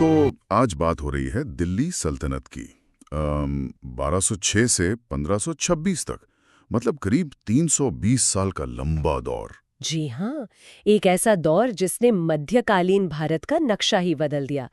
तो आज बात हो रही है दिल्ली सल्तनत की। 1206 से 1526 तक, मतलब करीब 320 साल का लंबा दौर। जी हाँ, एक ऐसा दौर जिसने मध्यकालीन भारत का नक्शा ही बदल दिया।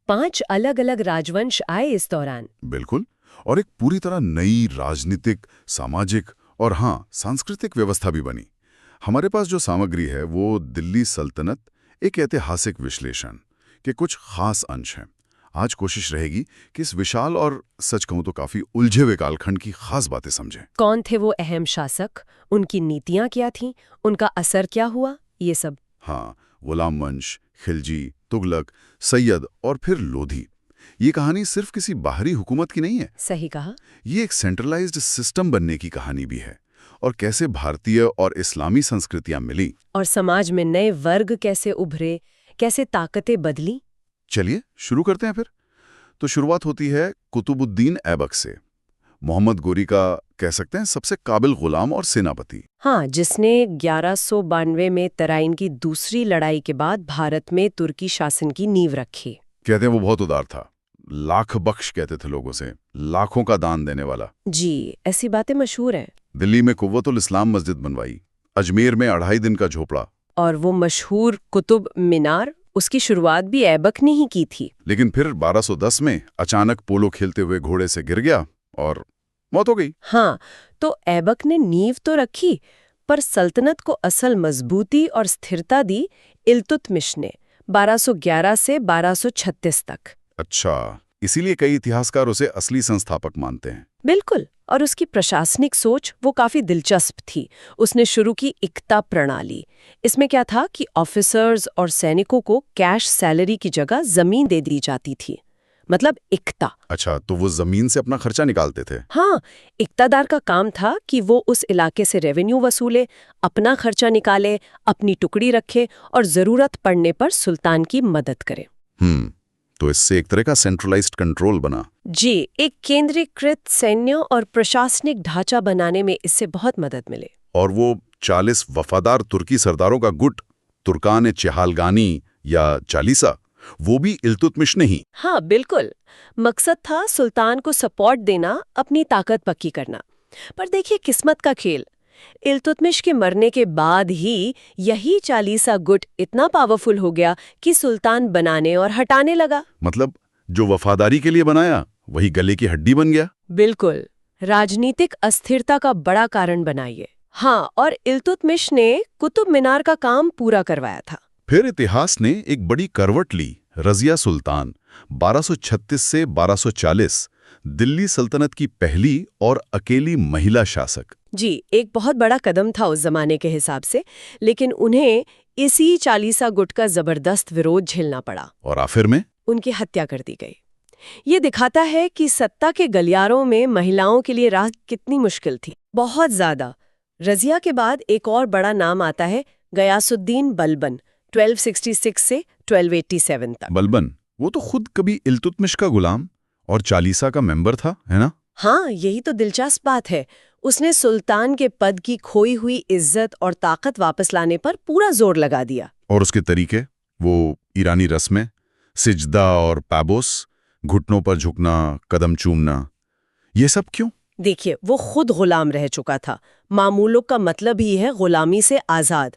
5 अलग-अलग राजवंश आए इस दौरान। बिल्कुल। और एक पूरी तरह नई राजनीतिक, सामाजिक और हाँ, सांस्कृतिक व्यवस्था भी बनी। हमारे पास जो सामग्री है वो दिल्ली सल्तनत, एक ऐतिहासिक विश्लेषण के कुछ खास अंश हैं। आज कोशिश रहेगी कि इस विशाल और सच कहूं तो काफी उलझे हुए कालखंड की खास बातें समझें। कौन थे वो अहम शासक, उनकी नीतियां क्या थीं, उनका असर क्या हुआ, ये सब। हाँ, गुलाम वंश, खिलजी, तुगलक, सैयद और फिर लोधी। ये कहानी सिर्फ किसी बाहरी हुकूमत की नहीं है। सही कहा। ये एक सेंट्रलाइज्ड सिस्टम बनने की कहानी भी है, और कैसे भारतीय और इस्लामी संस्कृतियां मिली। और समाज में नए वर्ग कैसे उभरे, कैसे ताकतें बदली। चलिए शुरू करते हैं फिर। तो शुरुआत होती है कुतुबुद्दीन ऐबक से। मोहम्मद गोरी का कह सकते हैं सबसे काबिल गुलाम और सेनापति। हाँ, जिसने 1192 में तराइन की दूसरी लड़ाई के बाद भारत में तुर्की शासन की नींव रखी। कहते हैं वो बहुत उदार था, लाख बख्श कहते थे लोगों से, लाखों का दान देने वाला। जी, ऐसी बातें मशहूर हैं। दिल्ली में कुव्वतुल इस्लाम मस्जिद बनवाई, अजमेर में 2.5 दिन का झोपड़ा। और वो मशहूर कुतुब मीनार, उसकी शुरुआत भी ऐबक ने ही की थी। लेकिन फिर 1210 में अचानक पोलो खेलते हुए घोड़े से गिर गया और मौत हो गई। हाँ, तो ऐबक ने नींव तो रखी, पर सल्तनत को असल मजबूती और स्थिरता दी इल्तुतमिश ने 1211 से 1236 तक। अच्छा, इसीलिए कई इतिहासकार उसे असली संस्थापक मानते हैं। बिल्कुल। और उसकी प्रशासनिक सोच वो काफी दिलचस्प थी। उसने शुरू की इक्ता प्रणाली। इसमें क्या था कि ऑफिसर्स और सैनिकों को कैश सैलरी की जगह जमीन दे दी जाती थी, मतलब इक्ता। अच्छा, तो वो जमीन से अपना खर्चा निकालते थे। हाँ, इक्तादार का काम था कि वो उस इलाके से रेवेन्यू वसूले, अपना खर्चा निकाले, अपनी टुकड़ी रखे और जरूरत पड़ने पर सुल्तान की मदद करे। तो इससे एक तरह का सेंट्रलाइज्ड कंट्रोल बना। जी, एक केंद्रीकृत सैन्य और प्रशासनिक ढांचा बनाने में इससे बहुत मदद मिले। और वो 40 वफादार तुर्की सरदारों का गुट, तुर्कान चेहालगानी या चालीसा, वो भी इल्तुतमिश ने ही। हाँ, बिल्कुल। मकसद था सुल्तान को सपोर्ट देना, अपनी ताकत पक्की करना। पर देखिए किस्मत का खेल। इल्तुतमिश के मरने के बाद ही यही चालीसा गुट इतना पावरफुल हो गया कि सुल्तान बनाने और हटाने लगा। मतलब जो वफादारी के लिए बनाया वही गले की हड्डी बन गया। बिल्कुल, राजनीतिक अस्थिरता का बड़ा कारण बना ये। हाँ, और इल्तुतमिश ने कुतुब मीनार का काम पूरा करवाया था। फिर इतिहास ने एक बड़ी करवट ली। रजिया सुल्तान 1236 से 1240, दिल्ली सल्तनत की पहली और अकेली महिला शासक। जी, एक बहुत बड़ा कदम था उस जमाने के हिसाब से, लेकिन उन्हें इसी चालीसा गुट का जबरदस्त विरोध झेलना पड़ा और आखिर में उनकी हत्या कर दी गई। ये दिखाता है कि सत्ता के गलियारों में महिलाओं के लिए राह कितनी मुश्किल थी, बहुत ज्यादा। रजिया के बाद एक और बड़ा नाम आता है गयासुद्दीन बलबन, 1266 से 1287 तक। बलबन, वो तो खुद कभी इल्तुतमिश का गुलाम और चालीसा का मेंबर था, है ना? हाँ, यही तो दिलचस्प बात है। उसने सुल्तान के पद की खोई हुई इज्जत और ताकत वापस लाने पर पूरा जोर लगा दिया। और उसके तरीके, वो ईरानी रस्में, सिजदा और पैबोस, घुटनों पर झुकना, कदम चूमना, ये सब क्यों? देखिए, वो खुद गुलाम रह चुका था। मामूलों का मतलब ही है गुलामी से आजाद,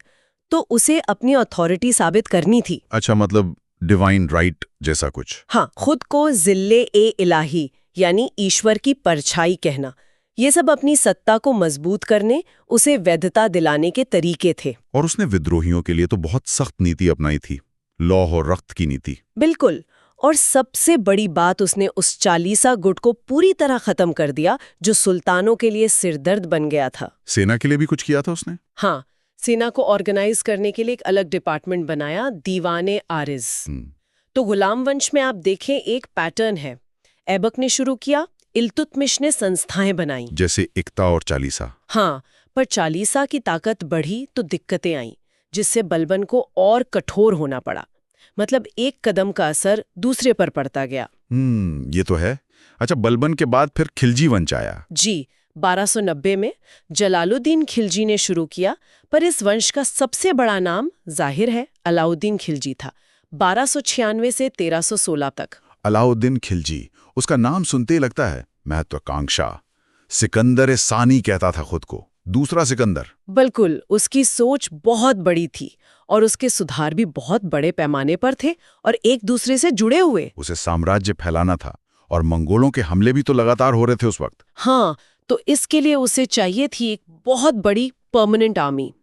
तो उसे अपनी अथॉरिटी साबित करनी थी। अच्छा, मतलब डिवाइन राइट जैसा कुछ। हाँ, खुद को जिल्ले-ए-इलाही यानी ईश्वर की परछाई कहना, ये सब अपनी सत्ता को मजबूत करने, उसे वैधता दिलाने के तरीके थे। और उसने विद्रोहियों के लिए तो बहुत सख्त नीति अपनाई थी, लौह और रक्त की नीति। बिल्कुल। और सबसे बड़ी बात, उसने उस चालीसा गुट को पूरी तरह खत्म कर दिया जो सुल्तानों के लिए सिरदर्द बन गया था। सेना के लिए भी कुछ किया था उसने? हाँ, सेना को ऑर्गेनाइज करने के लिए एक अलग डिपार्टमेंट बनाया, दीवाने आरिज। तो गुलाम वंश में आप देखें एक पैटर्न है। ऐबक ने शुरू किया, इल्तुतमिश ने संस्थाएं बनाई, जैसे इक्ता और चालीसा। हाँ, पर चालीसा की ताकत बढ़ी तो दिक्कतें आईं, जिससे बलबन को और कठोर होना पड़ा। मतलब एक कदम का असर दूसरे पर पड़ता गया। ये तो है। अच्छा, बलबन के बाद फिर खिलजी वंश आया। जी, 1290 में जलालुद्दीन खिलजी ने शुरू किया, पर इस वंश का सबसे बड़ा नाम जाहिर है अलाउद्दीन खिलजी था। 1296 से 1316 तक। अलाउद्दीन खिलजी, उसका नाम सुनते ही लगता है महत्वाकांक्षा। सिकंदर सानी कहता था खुद को, दूसरा सिकंदर। बिल्कुल, उसकी सोच बहुत बड़ी थी और उसके सुधार भी बहुत बड़े पैमाने पर थे और एक दूसरे से जुड़े हुए। उसे साम्राज्य फैलाना था और मंगोलों के हमले भी तो लगातार हो रहे थे उस वक्त। हाँ, तो इसके लिए उसे चाहिए थी एक बहुत बड़ी परमानेंट आर्मी।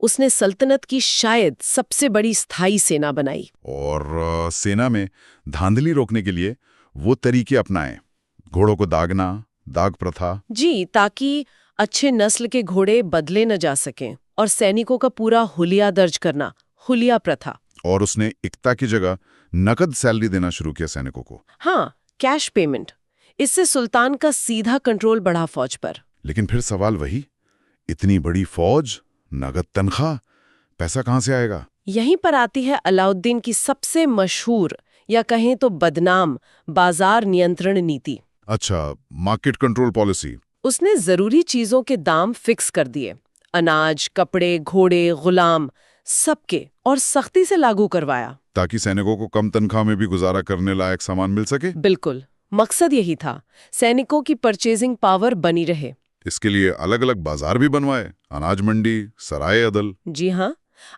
उसने सल्तनत की शायद सबसे बड़ी स्थायी सेना बनाई। और सेना में धांधली रोकने के लिए वो तरीके अपनाए, घोड़ों को दागना, दाग प्रथा। जी, ताकि अच्छे नस्ल के घोड़े बदले न जा सकें, और सैनिकों का पूरा हुलिया दर्ज करना, हुलिया प्रथा। और उसने इक्ता की जगह नकद सैलरी देना शुरू किया सैनिकों को। हाँ, कैश पेमेंट। इससे सुल्तान का सीधा कंट्रोल बढ़ा फौज पर। लेकिन फिर सवाल वही, इतनी बड़ी फौज, नगद तनख्वाह, पैसा कहाँ से आएगा? यहीं पर आती है अलाउद्दीन की सबसे मशहूर या कहें तो बदनाम बाजार नियंत्रण नीति। अच्छा, मार्केट कंट्रोल पॉलिसी। उसने जरूरी चीजों के दाम फिक्स कर दिए, अनाज, कपड़े, घोड़े, गुलाम, सबके, और सख्ती से लागू करवाया, ताकि सैनिकों को कम तनख्वाह में भी गुजारा करने लायक सामान मिल सके। बिल्कुल, मकसद यही था, सैनिकों की परचेजिंग पावर बनी रहे। इसके लिए अलग अलग बाजार भी बनवाए, अनाज मंडी, सराय अदल। जी हाँ,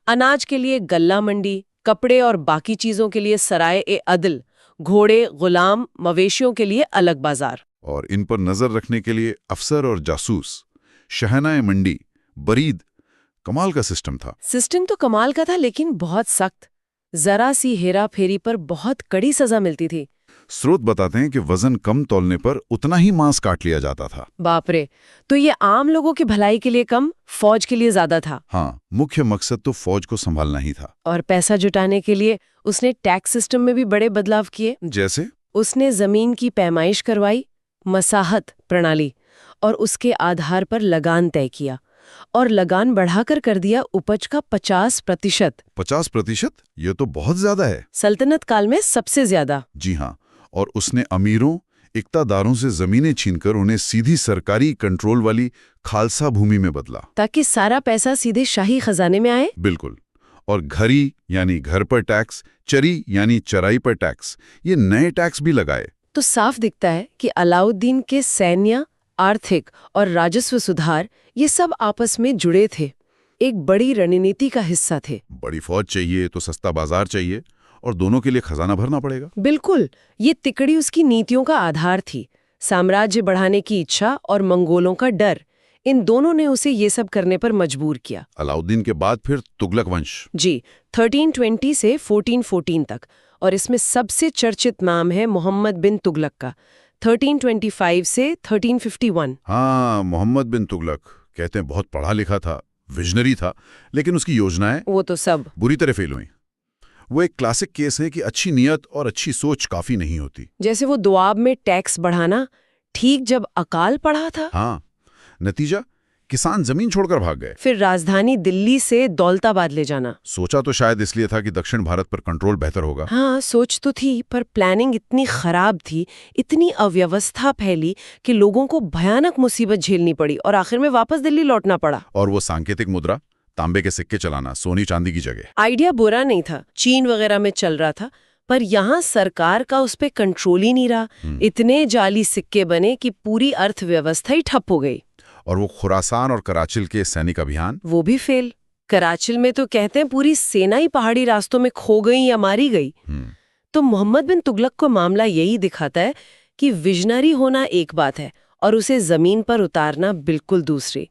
अनाज के लिए गल्ला मंडी, कपड़े और बाकी चीजों के लिए सराय ए अदल, घोड़े, गुलाम, मवेशियों के लिए अलग बाजार। और इन पर नजर रखने के लिए अफसर और जासूस, शहनाए मंडी, बरीद। कमाल का सिस्टम था। सिस्टम तो कमाल का था, लेकिन बहुत सख्त। जरा सी हेरा फेरी पर बहुत कड़ी सजा मिलती थी। स्रोत बताते हैं कि वजन कम तौलने पर उतना ही मांस काट लिया जाता था। बाप रे, तो ये आम लोगों की भलाई के लिए कम, फौज के लिए ज्यादा था। हाँ, मुख्य मकसद तो फौज को संभालना ही था। और पैसा जुटाने के लिए उसने टैक्स सिस्टम में भी बड़े बदलाव किए। जैसे उसने जमीन की पैमाइश करवाई, मसाहत प्रणाली, और उसके आधार पर लगान तय किया, और लगान बढ़ाकर कर दिया उपज का 50%। 50%? ये तो बहुत ज्यादा है। सल्तनत काल में सबसे ज्यादा। जी हाँ, और उसने अमीरों, इक्तादारों से जमीनें छीनकर उन्हें सीधी सरकारी कंट्रोल वाली खालसा भूमि में बदला, ताकि सारा पैसा सीधे शाही खजाने में आए। बिल्कुल। और घरी यानी घर पर टैक्स, चरी यानी चराई पर टैक्स, ये नए टैक्स भी लगाए। तो साफ दिखता है कि अलाउद्दीन के सैन्य, आर्थिक और राजस्व सुधार ये सब आपस में जुड़े थे, एक बड़ी रणनीति का हिस्सा थे। बड़ी फौज चाहिए तो सस्ता बाजार चाहिए, और दोनों के लिए खजाना भरना पड़ेगा। बिल्कुल, ये तिकड़ी उसकी नीतियों का आधार थी। साम्राज्य बढ़ाने की इच्छा और मंगोलों का डर, इन दोनों ने उसे ये सब करने पर मजबूर किया। अलाउद्दीन के बाद फिर तुगलक वंश। जी, 1320 से 1414 तक, और इसमें सबसे चर्चित नाम है मोहम्मद बिन तुगलक का, 1325 से 1351। हाँ, मोहम्मद बिन तुगलक, कहते हैं बहुत पढ़ा लिखा था, विजनरी था, लेकिन उसकी योजनाएं वो तो सब बुरी तरह फेल हुई। वो एक क्लासिक केस है कि अच्छी नियत और अच्छी सोच काफी नहीं होती। जैसे वो दोआब में टैक्स बढ़ाना ठीक जब अकाल पड़ा था। हाँ, नतीजा किसान जमीन छोड़कर भाग गए। फिर राजधानी दिल्ली से दौलताबाद ले जाना। सोचा तो शायद इसलिए था कि दक्षिण भारत पर कंट्रोल बेहतर होगा। हाँ, सोच तो थी, पर प्लानिंग इतनी खराब थी, इतनी अव्यवस्था फैली कि लोगों को भयानक मुसीबत झेलनी पड़ी और आखिर में वापस दिल्ली लौटना पड़ा। और वो सांकेतिक मुद्रा, तांबे के सिक्के चलाना, सोनी चांदी की जगह। आइडिया बुरा नहीं था, चीन वगैरह में चल रहा था, पर यहाँ सरकार का उस पर कंट्रोल ही नहीं रहा। इतने जाली सिक्के बने कि पूरी अर्थव्यवस्था ही ठप हो गई। और वो खुरासान और कराचिल के सैनिक अभियान, वो भी फेल। कराचिल में तो कहते हैं पूरी सेना ही पहाड़ी रास्तों में खो गई या मारी गई। तो मोहम्मद बिन तुगलक को मामला यही दिखाता है कि विजनरी होना एक बात है और उसे जमीन पर उतारना बिल्कुल दूसरी।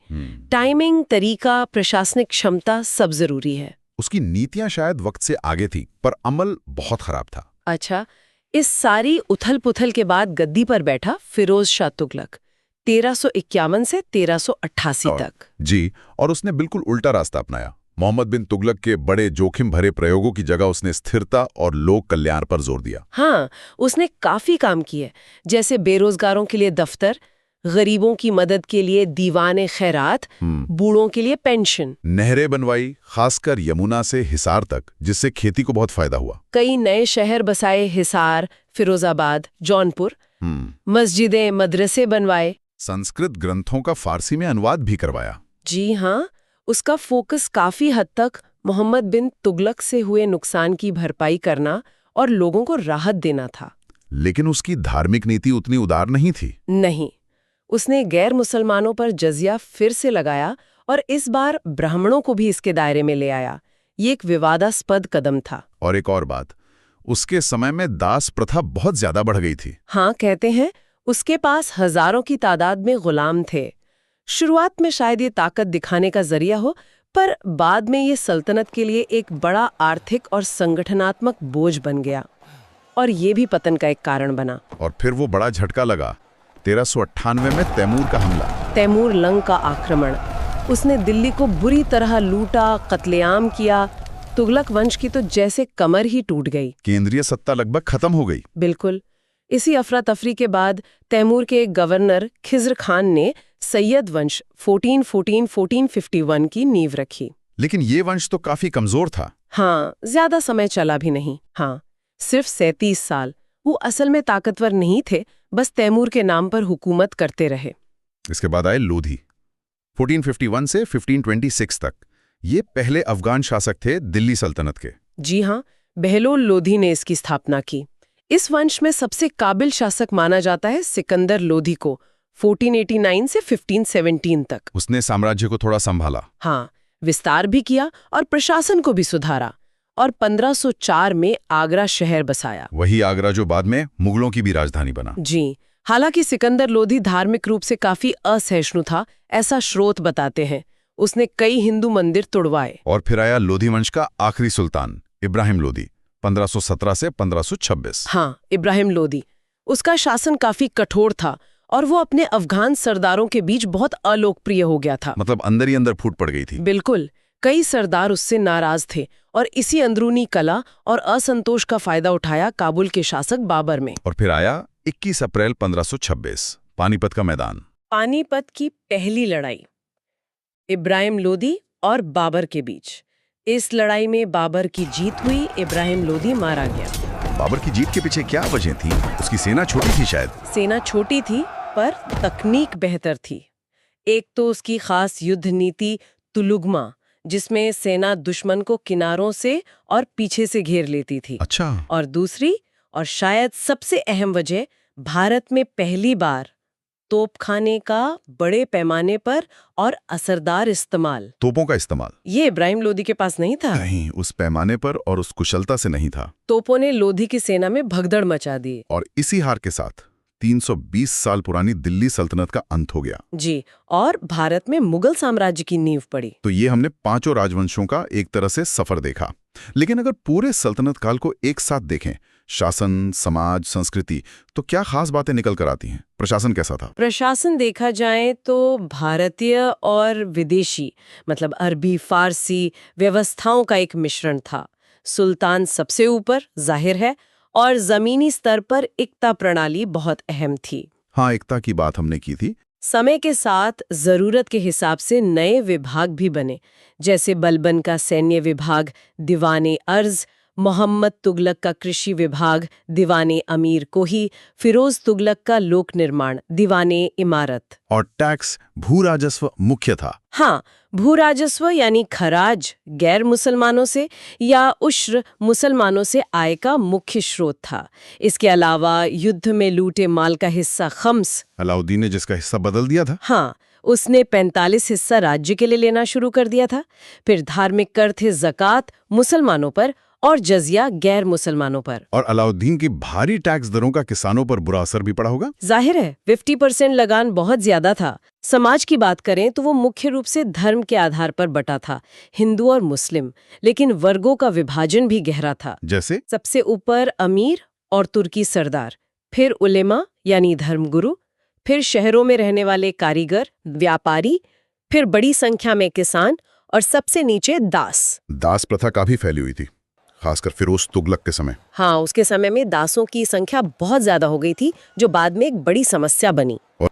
टाइमिंग, तरीका, प्रशासनिक क्षमता सब जरूरी है। उसकी नीतियां शायद वक्त से आगे थी, पर अमल बहुत खराब था। अच्छा, इस सारी उथल पुथल के बाद गद्दी पर बैठा फिरोज शाह तुगलक, 1351 से 1388 तक। जी, और उसने बिल्कुल उल्टा रास्ता अपनाया। मोहम्मद बिन तुगलक के बड़े जोखिम भरे प्रयोगों की जगह उसने स्थिरता और लोक कल्याण पर जोर दिया। हाँ, उसने काफी काम किए, जैसे बेरोजगारों के लिए दफ्तर, गरीबों की मदद के लिए दीवाने खैरात, बूढ़ों के लिए पेंशन। नहरें बनवाई, खासकर यमुना से हिसार तक, जिससे खेती को बहुत फायदा हुआ। कई नए शहर बसाए, हिसार, फिरोजाबाद, जौनपुर। मस्जिदें, मदरसे बनवाए। संस्कृत ग्रंथों का फारसी में अनुवाद भी करवाया। जी हाँ, उसका फोकस काफी हद तक मोहम्मद बिन तुगलक से हुए नुकसान की भरपाई करना और लोगों को राहत देना था। लेकिन उसकी धार्मिक नीति उतनी उदार नहीं थी। नहीं, उसने गैर मुसलमानों पर जजिया फिर से लगाया और इस बार ब्राह्मणों को भी इसके दायरे में ले आया। ये एक विवादास्पद कदम था। और एक और बात, उसके समय में दास प्रथा बहुत ज्यादा बढ़ गई थी। हाँ, कहते हैं उसके पास हजारों की तादाद में गुलाम थे। शुरुआत में शायद ये ताकत दिखाने का जरिया हो, पर बाद में ये सल्तनत के लिए एक बड़ा आर्थिक और संगठनात्मक बोझ बन गया और ये भी पतन का एक कारण बना। और फिर वो बड़ा झटका लगा 1398 में तैमूर का हमला। तैमूर लंग का आक्रमण। उसने दिल्ली को बुरी तरह लूटा, कत्लेआम किया। तुगलक वंश की तो जैसे कमर ही टूट गई। केंद्रीय सत्ता लगभग खत्म हो गई। बिल्कुल। इसी अफरा तफरी के बाद तैमूर के एक गवर्नर खिज्र खान ने सैयद वंश 1451 की नींव रखी। लेकिन ये वंश तो काफी कमजोर था। हाँ, ज्यादा समय चला भी नहीं। हाँ, सिर्फ 37 साल। वो असल में ताकतवर नहीं थे, बस तैमूर के नाम पर हुकूमत करते रहे। इसके बाद आए लोधी, 1451 से 1526 तक। ये पहले अफगान शासक थे दिल्ली सल्तनत के। जी हाँ, बहलोल लोधी ने इसकी स्थापना की। इस वंश में सबसे काबिल शासक माना जाता है सिकंदर लोधी को, 1489 से 1517 तक। उसने साम्राज्य को थोड़ा संभाला। हाँ, विस्तार भी किया और प्रशासन को भी सुधारा और 1504 में आगरा शहर बसाया। वही आगरा जो बाद में मुगलों की भी राजधानी बना। जी, हालांकि सिकंदर लोधी धार्मिक रूप से काफी असहिष्णु था, ऐसा स्रोत बताते हैं। उसने कई हिंदू मंदिर तुड़वाए। और फिर आया लोधी वंश का आखिरी सुल्तान इब्राहिम लोधी, 1517 से 1526। हाँ, इब्राहिम लोधी। उसका शासन काफी कठोर था और वो अपने अफगान सरदारों के बीच बहुत अलोकप्रिय हो गया था। मतलब अंदर ही अंदर फूट पड़ गई थी। बिल्कुल। कई सरदार उससे नाराज थे और इसी अंदरूनी कला और असंतोष का फायदा उठाया काबुल के शासक बाबर में। और फिर आया 21 अप्रैल 1526, पानीपत का मैदान। पानीपत की पहली लड़ाई इब्राहिम लोधी और बाबर के बीच। इस लड़ाई में बाबर की जीत हुई, इब्राहिम लोधी मारा गया। बाबर की जीत के पीछे क्या वजह थी? उसकी सेना छोटी थी शायद। सेना छोटी थी पर तकनीक बेहतर थी। एक तो उसकी खास युद्ध नीति तुलुगमा, जिसमें सेना दुश्मन को किनारों से और पीछे से घेर लेती थी। अच्छा। और दूसरी और शायद सबसे अहम वजह, भारत में पहली बार तोपखाने का बड़े पैमाने पर और असरदार इस्तेमाल। तोपों का इस्तेमाल ये इब्राहिम लोधी के पास नहीं था। नहीं, उस पैमाने पर और उस कुशलता से नहीं था। तोपों ने लोधी की सेना में भगदड़ मचा दी। और इसी हार के साथ 320 साल पुरानी दिल्ली सल्तनत का अंत हो गया। जी, और भारत में मुगल साम्राज्य की नींव पड़ी। तो ये हमने पांचों राजवंशों का एक तरह से सफर देखा। लेकिन अगर पूरे सल्तनत काल को एक साथ देखें, शासन, समाज, संस्कृति, तो क्या खास बातें निकल कर आती हैं? प्रशासन कैसा था? प्रशासन देखा जाए तो भारतीय और विदेशी, मतलब अरबी, फारसी व्यवस्थाओं का एक मिश्रण था। सुल्तान सबसे ऊपर, जाहिर है, और जमीनी स्तर पर एकता प्रणाली बहुत अहम थी। हाँ, एकता की बात हमने की थी। समय के साथ जरूरत के हिसाब से नए विभाग भी बने, जैसे बलबन का सैन्य विभाग, दीवाने अर्ज, मोहम्मद तुगलक का कृषि विभाग, दीवाने अमीर कोही, फिरोज तुगलक का लोक निर्माण, दीवाने इमारत। और टैक्स, भू राजस्व मुख्य था। हाँ, भू राजस्व यानी खराज गैर मुसलमानों से या उश्र मुसलमानों से आय का मुख्य स्रोत था। इसके अलावा युद्ध में लूटे माल का हिस्सा खम्स, अलाउद्दीन ने जिसका हिस्सा बदल दिया था। हाँ, उसने 45 हिस्सा राज्य के लिए लेना शुरू कर दिया था। फिर धार्मिक कर थे ज़कात मुसलमानों पर और जजिया गैर मुसलमानों पर। और अलाउद्दीन की भारी टैक्स दरों का किसानों पर बुरा असर भी पड़ा होगा। जाहिर है, 50% लगान बहुत ज्यादा था। समाज की बात करें तो वो मुख्य रूप से धर्म के आधार पर बटा था, हिंदू और मुस्लिम, लेकिन वर्गों का विभाजन भी गहरा था। जैसे सबसे ऊपर अमीर और तुर्की सरदार, फिर उलेमा यानी धर्मगुरु, फिर शहरों में रहने वाले कारीगर, व्यापारी, फिर बड़ी संख्या में किसान और सबसे नीचे दास। दास प्रथा काफी फैली हुई थी, खासकर फिरोज तुगलक के समय। हाँ, उसके समय में दासों की संख्या बहुत ज्यादा हो गई थी, जो बाद में एक बड़ी समस्या बनी। और